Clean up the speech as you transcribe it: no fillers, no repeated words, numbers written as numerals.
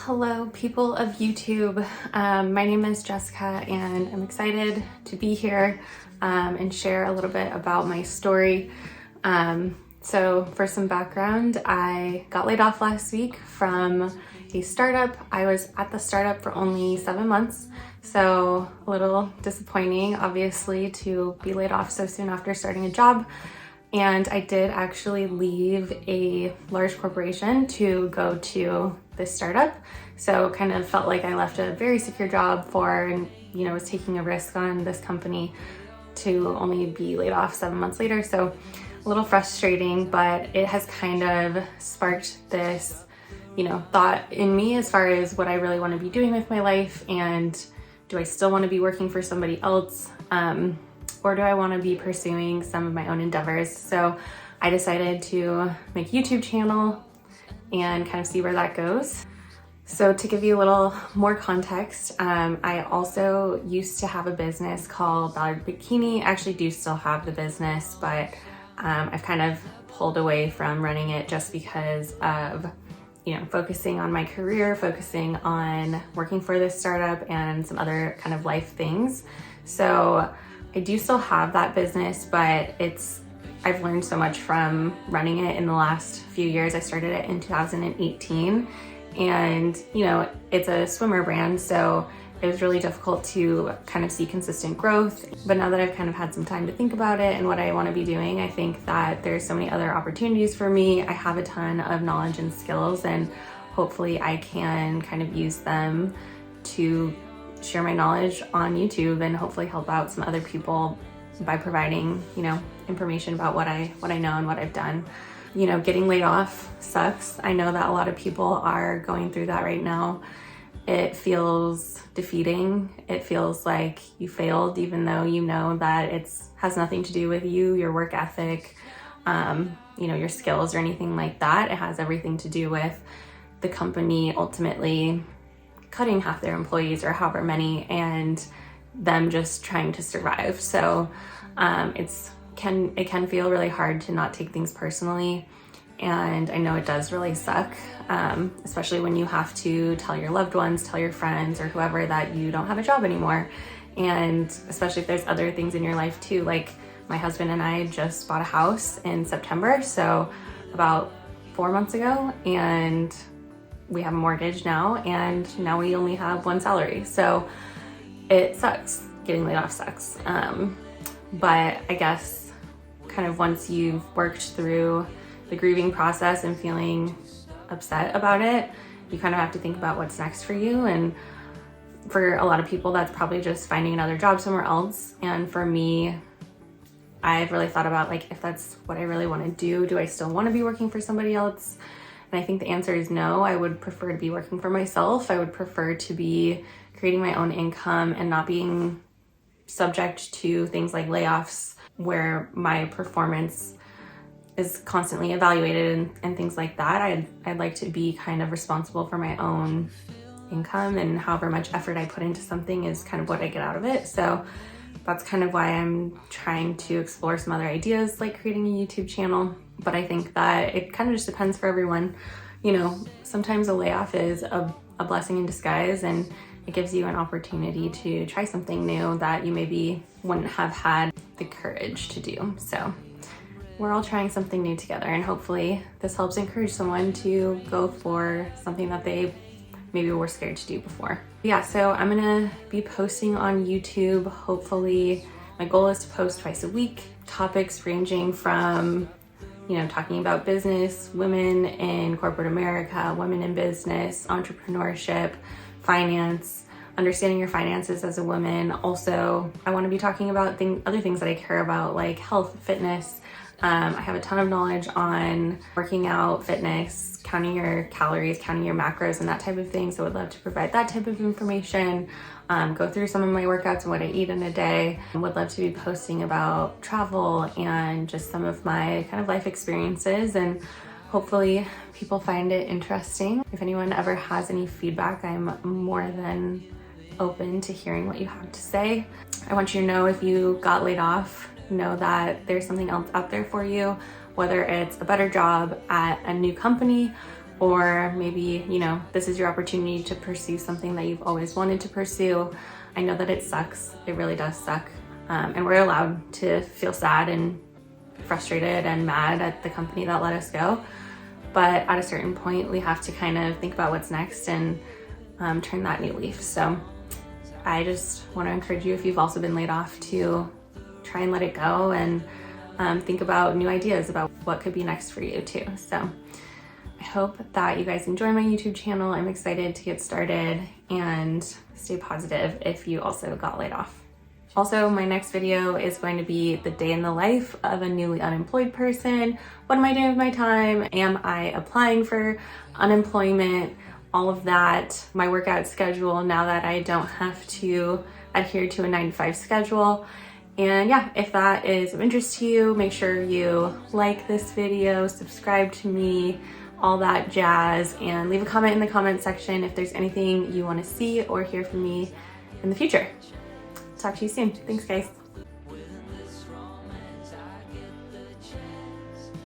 Hello, people of YouTube. My name is Jessica and I'm excited to be here and share a little bit about my story. So for some background, I got laid off last week from a startup. I was at the startup for only 7 months, so a little disappointing, obviously, to be laid off so soon after starting a job. And I did actually leave a large corporation to go to this startup. So kind of felt like I left a very secure job and was taking a risk on this company to only be laid off 7 months later. So a little frustrating, but it has kind of sparked this, thought in me as far as what I really want to be doing with my life. And do I still want to be working for somebody else? Or do I want to be pursuing some of my own endeavors? So I decided to make a YouTube channel and kind of see where that goes. So to give you a little more context, I also used to have a business called Ballard Bikini. I actually do still have the business, but I've kind of pulled away from running it just because of focusing on my career, focusing on working for this startup and some other kind of life things. So I do still have that business, but I've learned so much from running it in the last few years. I started it in 2018 and it's a swimmer brand, so it was really difficult to kind of see consistent growth. But now that I've kind of had some time to think about it and what I want to be doing, I think that there's so many other opportunities for me. I have a ton of knowledge and skills, and hopefully I can kind of use them to share my knowledge on YouTube and hopefully help out some other people by providing, information about what I know and what I've done. Getting laid off sucks. I know that a lot of people are going through that right now. It feels defeating. It feels like you failed, even though you know that it has nothing to do with you, your work ethic, your skills or anything like that. It has everything to do with the company ultimately cutting half their employees or however many, and them just trying to survive. So it can feel really hard to not take things personally, and I know it does really suck, especially when you have to tell your loved ones, tell your friends or whoever that you don't have a job anymore, and especially if there's other things in your life too. Like my husband and I just bought a house in September, so about 4 months ago, and we have a mortgage now, and now we only have one salary. So it sucks. Getting laid off sucks. But I guess kind of once you've worked through the grieving process and feeling upset about it, you kind of have to think about what's next for you. And for a lot of people, that's probably just finding another job somewhere else. And for me, I've really thought about if that's what I really want to do I still want to be working for somebody else? And I think the answer is no. I would prefer to be working for myself. I would prefer to be creating my own income and not being subject to things like layoffs where my performance is constantly evaluated and things like that. I'd like to be kind of responsible for my own income, and however much effort I put into something is kind of what I get out of it. So that's kind of why I'm trying to explore some other ideas like creating a YouTube channel. But I think that it kind of just depends for everyone. Sometimes a layoff is a blessing in disguise, and it gives you an opportunity to try something new that you maybe wouldn't have had the courage to do. So we're all trying something new together, and hopefully this helps encourage someone to go for something that they maybe were scared to do before. Yeah, so I'm gonna be posting on YouTube. Hopefully, my goal is to post twice a week, topics ranging from talking about business, women in corporate America, women in business, entrepreneurship, finance, understanding your finances as a woman. Also, I want to be talking about other things that I care about, like health, fitness. I have a ton of knowledge on working out, fitness, counting your calories, counting your macros, and that type of thing. So I would love to provide that type of information, go through some of my workouts and what I eat in a day. I would love to be posting about travel and just some of my kind of life experiences, and hopefully people find it interesting. If anyone ever has any feedback, I'm more than open to hearing what you have to say. I want you to know, if you got laid off, know that there's something else out there for you, whether it's a better job at a new company or maybe, you know, this is your opportunity to pursue something that you've always wanted to pursue. I know that it sucks. It really does suck. And we're allowed to feel sad and frustrated and mad at the company that let us go. But at a certain point, we have to kind of think about what's next and turn that new leaf. So I just want to encourage you, if you've also been laid off, to try and let it go and think about new ideas about what could be next for you too. So I hope that you guys enjoy my YouTube channel. I'm excited to get started, and stay positive if you also got laid off. Also, my next video is going to be the day in the life of a newly unemployed person. What am I doing with my time? Am I applying for unemployment? All of that, my workout schedule now that I don't have to adhere to a 9-to-5 schedule. And yeah, if that is of interest to you, make sure you like this video, subscribe to me, all that jazz, and leave a comment in the comment section if there's anything you want to see or hear from me in the future. Talk to you soon. Thanks, guys.